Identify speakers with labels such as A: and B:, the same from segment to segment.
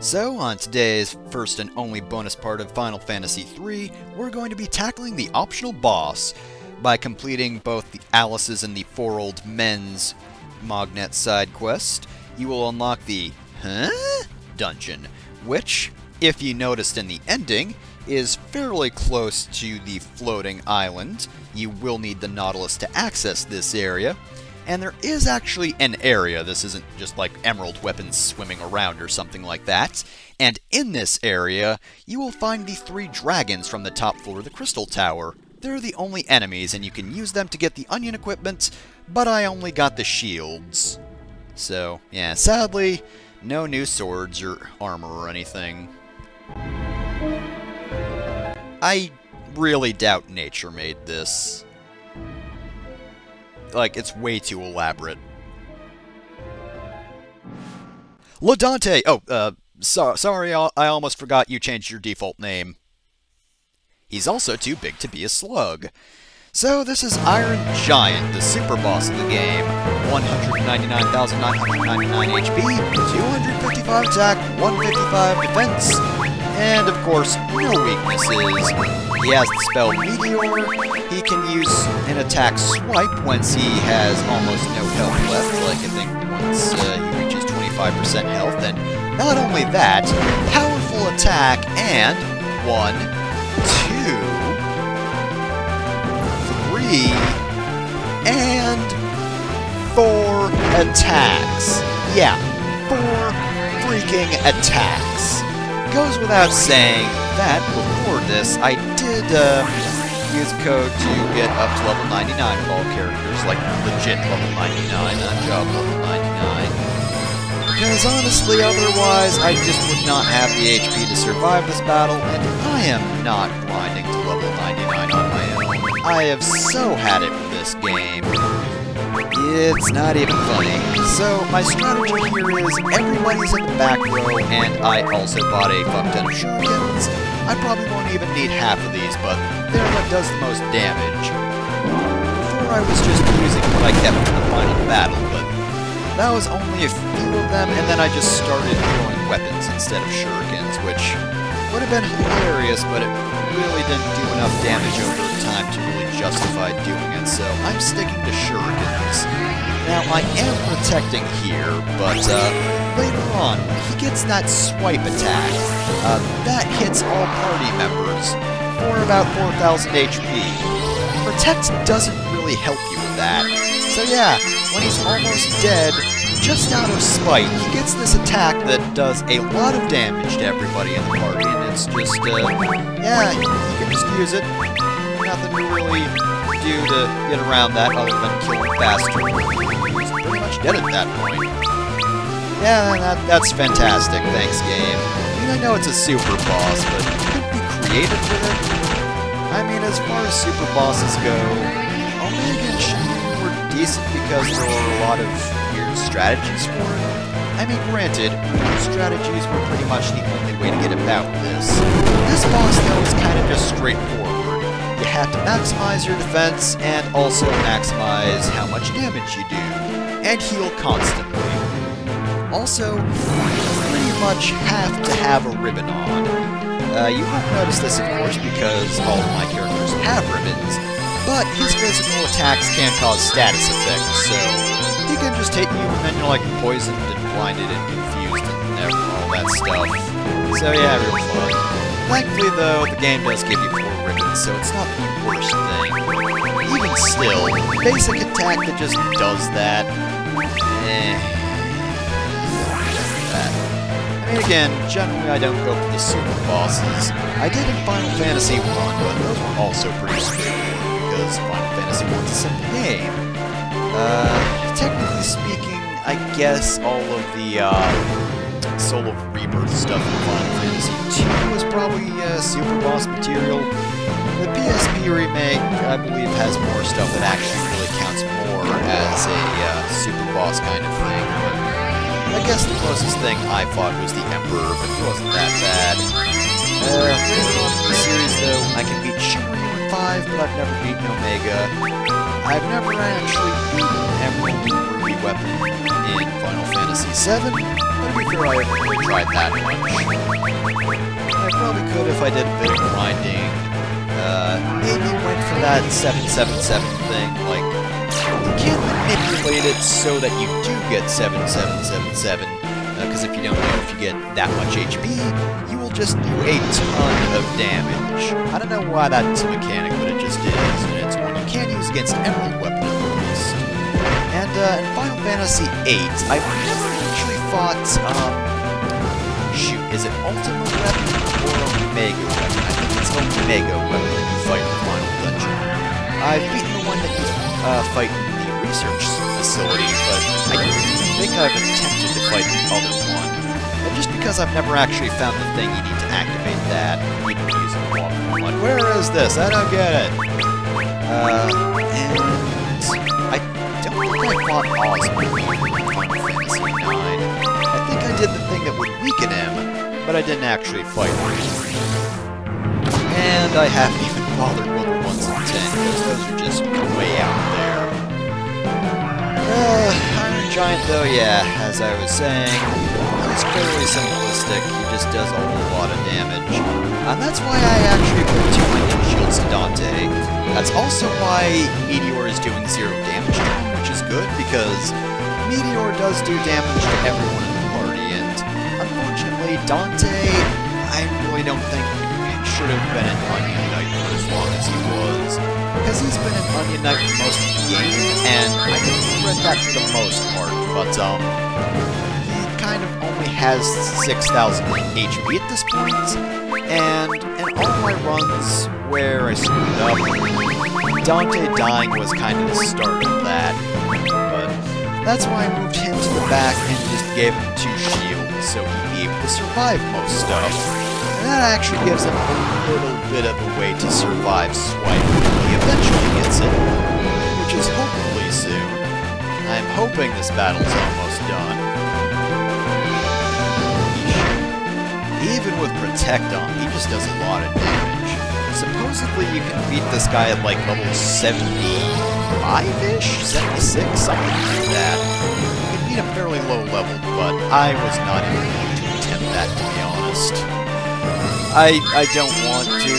A: So, on today's first and only bonus part of Final Fantasy III, we're going to be tackling the optional boss by completing both the Alice's and the Four Old Men's Mognet side quest. You will unlock the dungeon, which, if you noticed in the ending, is fairly close to the floating island. You will need the Nautilus to access this area. And there is actually an area, this isn't just like emerald weapons swimming around or something like that, and in this area, you will find the 3 dragons from the top floor of the Crystal Tower. They're the only enemies, and you can use them to get the onion equipment, but I only got the shields. So, yeah, sadly, no new swords or armor or anything. I really doubt nature made this. Like, it's way too elaborate. LaDante! Oh, sorry, I almost forgot you changed your default name. He's also too big to be a slug. So, this is Iron Giant, the super boss of the game. 199,999 HP, 255 attack, 155 defense, and of course, no weaknesses. He has the spell Meteor. He can use an attack swipe once he has almost no health left, like I think once he reaches 25% health. And not only that, powerful attack and 1, 2, 3, and 4 attacks. Yeah, 4 freaking attacks. Goes without saying that before this, I did use code to get up to level 99 with all characters, like legit level 99, not job level 99. Because honestly, otherwise, I just would not have the HP to survive this battle, and I am not grinding to level 99 on my own. I have so had it with this game. It's not even funny. So, my strategy here is everybody's in the back row, and I also bought a fuck ton of shurikens. I probably won't even need half of these, but they're what does the most damage. Before I was just using what I kept for the final battle, but that was only a few of them, and then I just started throwing weapons instead of shurikens, which would have been hilarious, but it really didn't do enough damage over time to really justify doing it, so I'm sticking to shurikens. Now, I am protecting here, but later on, he gets that swipe attack. That hits all party members for about 4,000 HP. Protect doesn't really help you with that. So yeah, when he's almost dead, just out of spite, he gets this attack that does a lot of damage to everybody in the party, and it's just, yeah, you can just use it. Nothing to really do to get around that other than kill him faster. He's pretty much dead at that point. Yeah, that's fantastic, thanks game. I mean, I know it's a super boss, but you could be creative with it. I mean, as far as super bosses go, Omega and Shinju were decent because there were a lot of weird strategies for it. I mean, granted, strategies were pretty much the only way to get about this. This boss, though, is kind of just straightforward. You have to maximize your defense, and also maximize how much damage you do, and heal constantly. Also, you pretty much have to have a ribbon on. You won't notice this, of course, because all of my characters have ribbons, but his physical attacks can cause status effects, so he can just hit you and then you're like poisoned and blinded and confused and all that stuff. So yeah, real fun. Thankfully though, the game does give you 4 ribbons, so it's not the worst thing. Even still, basic attack that just does that, I mean, again, generally I don't go for the super bosses. I did in Final Fantasy 1, but those were also pretty straightforward, because Final Fantasy 1's a simple game. Technically speaking, I guess all of the Soul of Rebirth stuff in Final Fantasy 2 was probably super boss material. The PSP remake, I believe, has more stuff that actually really counts more as a super boss kind of thing, but I guess the closest thing I fought was the Emperor, but it wasn't that bad. Later on in the series, though, I can beat Shiryu in 5, but I've never beaten Omega. I've never actually beaten Emerald Ruby weapon in Final Fantasy VII, but to be fair, I haven't really tried that much. I probably could if I did a bit of grinding. Maybe went for that 777 thing, like, you can manipulate it so that you do get 7777, because if you don't know if you get that much HP, you will just do a ton of damage. I don't know why that's a mechanic, but it just is, and it's one you can use against Emerald Weapon at least. And in Final Fantasy VIII, I've never actually fought, shoot, is it Ultima Weapon or Omega Weapon? I think it's Omega Weapon that you fight in the final dungeon. I've beaten the one that you fight in the research facility, but I don't think I've attempted to fight the other one. And just because I've never actually found the thing you need to activate that, you need to use a walk. I'm like, where is this? I don't get it. And I don't think I fought Osmond in Final Fantasy IX. I think I did the thing that would weaken him, but I didn't actually fight him. And I haven't even bothered with the ones in 10, because those are just way out there. Iron Giant, though, yeah, as I was saying, he's fairly simplistic. He just does a whole lot of damage. And that's why I actually put 2 lightning shields to Dante. That's also why Meteor is doing 0 damage to him, which is good, because Meteor does do damage to everyone in the party, and unfortunately, Dante, I really don't think should have been an Onion Knight for as long as he was, because he's been an Onion Knight for most of the game, and I can regret that for the most part, but he kind of only has 6,000 HP at this point, and in all my runs where I screwed up, Dante dying was kind of the start of that, but that's why I moved him to the back and just gave him 2 shields, so he'd be able to survive most stuff. And that actually gives him a little bit of a way to survive Swipe when he eventually gets it, which is hopefully soon. I'm hoping this battle's almost done. Even with Protect on, he just does a lot of damage. Supposedly you can beat this guy at like level 75-ish? 76? Something like that. You can beat him fairly low level, but I was not even going to attempt that, to be honest. I don't want to.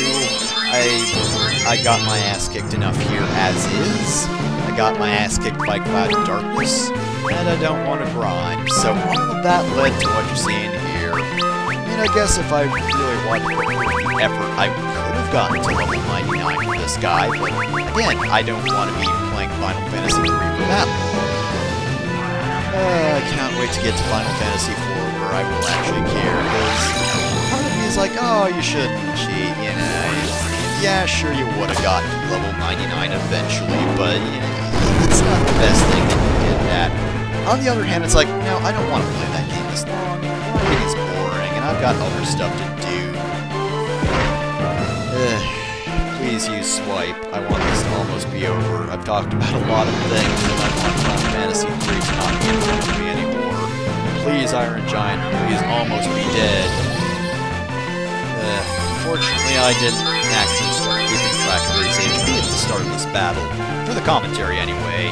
A: I got my ass kicked enough here as is. I got my ass kicked by Cloud of Darkness, and I don't want to grind. So all of that led to what you're seeing here. I mean, I guess if I really wanted to put the effort, I could have gotten to level 99 with this guy, but again, I don't want to be playing Final Fantasy 3 for that long. I cannot wait to get to Final Fantasy 4 where I will actually care, because part of me is like, oh, you shouldn't cheat, you know. Yeah, sure, you would have gotten to level 99 eventually, but you know, it's not the best thing that you did that. On the other hand, it's like, no, I don't want to play that game this long. Grinding is boring, and I've got other stuff to do. Please use Swipe. I want this to almost be over. I've talked about a lot of things, and I want Final Fantasy 3 to not be in front of me anymore. Please, Iron Giant, please almost be dead. Unfortunately, I didn't actually start keeping track of his HP at the start of this battle. For the commentary, anyway.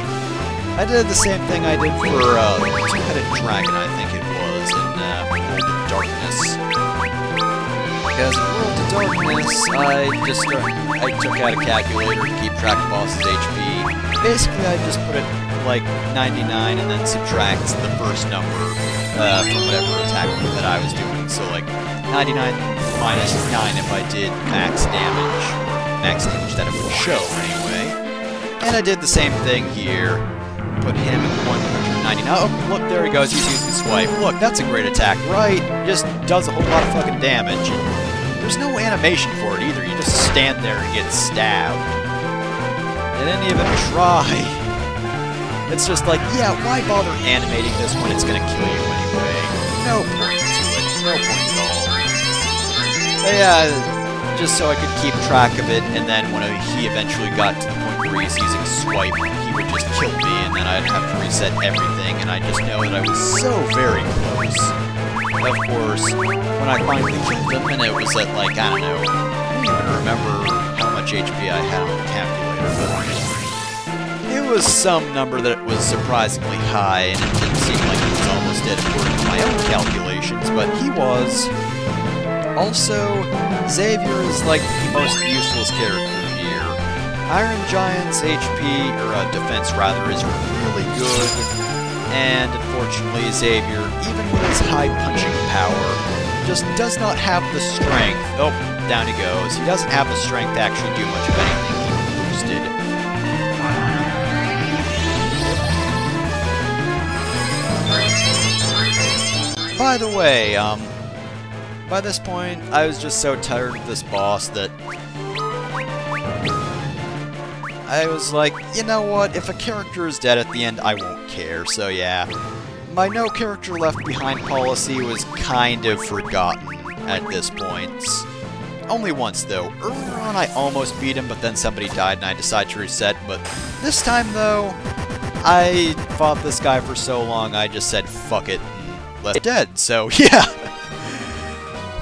A: I did the same thing I did for Two-Headed Dragon, I think it was, in World of Darkness. Because in World of Darkness, I took out a calculator to keep track of boss's HP. Basically, I just put it like 99 and then subtract the first number from whatever attack that I was doing. So like 99 minus 9 if I did max damage that it would show anyway. And I did the same thing here. Put him at 199. Oh, look, there he goes. He's using Swipe. Look, that's a great attack, right? Just does a whole lot of fucking damage. And there's no animation for it either. You just stand there and get stabbed. They didn't even try. It's just like, yeah, why bother animating this when it's gonna kill you anyway? No point to it. No point at all. But yeah, just so I could keep track of it, and then when he eventually got to the point where he's using Swipe, he would just kill me, and then I'd have to reset everything, and I just know that I was so very close. Of course, when I finally killed him, and it was at like, I don't know, I don't even remember how much HP I had on the calculator, but was some number that was surprisingly high, and it didn't seem like he was almost dead according to my own calculations, but he was. Also, Xavier is like the most useless character here. Iron Giant's HP, or defense rather, is really good, and unfortunately Xavier, even with his high punching power, just does not have the strength. Oh, down he goes. He doesn't have the strength to actually do much of anything even boosted. By the way, by this point, I was just so tired of this boss that I was like, you know what, if a character is dead at the end, I won't care, so yeah. My no character left behind policy was kind of forgotten at this point. Only once, though. Earlier on, I almost beat him, but then somebody died and I decided to reset, but this time, though, I fought this guy for so long, I just said, fuck it, and left dead, so yeah.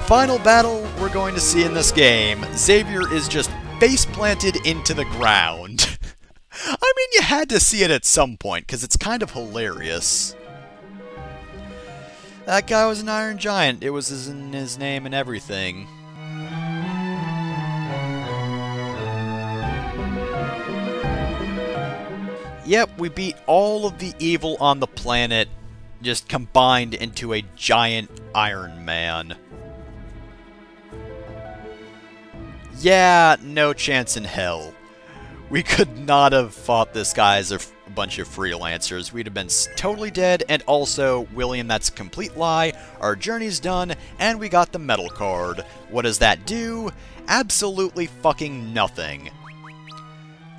A: Final battle we're going to see in this game, Xavier is just face-planted into the ground. I mean, you had to see it at some point, because it's kind of hilarious. That guy was an Iron Giant. It was in his name and everything. Yep, we beat all of the evil on the planet, just combined into a giant Iron Man. Yeah, no chance in hell. We could not have fought this guy as a bunch of freelancers. We'd have been totally dead, and also, William, that's a complete lie. Our journey's done, and we got the medal card. What does that do? Absolutely fucking nothing.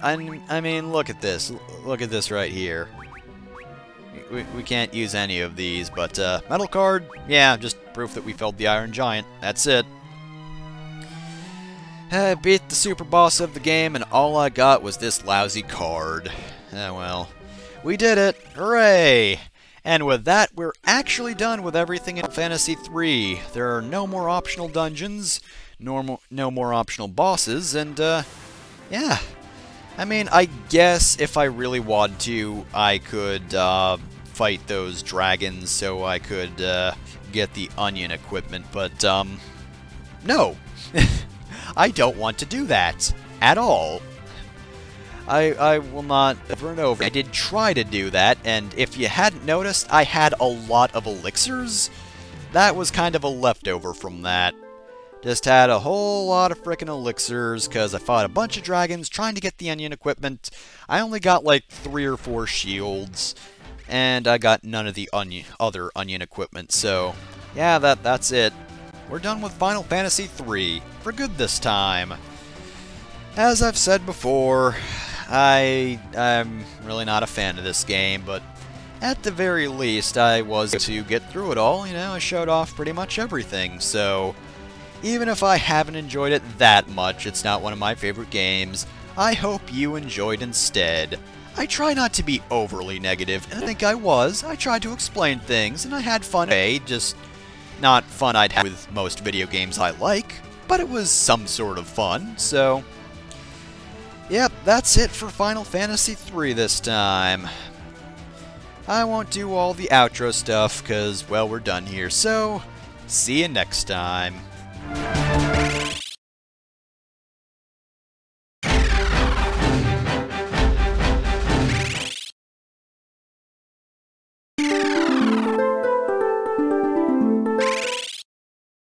A: I mean, look at this. Look at this right here. We can't use any of these, but, medal card? Yeah, just proof that we felled the Iron Giant. That's it. I beat the super boss of the game, and all I got was this lousy card. Well, we did it! Hooray! And with that, we're actually done with everything in Fantasy 3. There are no more optional dungeons, no more optional bosses, and, yeah. I mean, I guess if I really wanted to, I could, fight those dragons so I could, get the onion equipment, but, no! I don't want to do that at all. I will not over and over. I did try to do that, and if you hadn't noticed, I had a lot of elixirs. That was kind of a leftover from that. Just had a whole lot of frickin' elixirs, because I fought a bunch of dragons trying to get the onion equipment. I only got like 3 or 4 shields, and I got none of the other onion equipment, so yeah, that's it. We're done with Final Fantasy 3, for good this time. As I've said before, I'm really not a fan of this game, but at the very least, I was to get through it all. You know, I showed off pretty much everything, so even if I haven't enjoyed it that much, it's not one of my favorite games, I hope you enjoyed instead. I try not to be overly negative, and I think I was. I tried to explain things, and I had fun. Just not fun I'd have with most video games I like, but it was some sort of fun, so yep, that's it for Final Fantasy 3 this time. I won't do all the outro stuff, because, well, we're done here, so see you next time.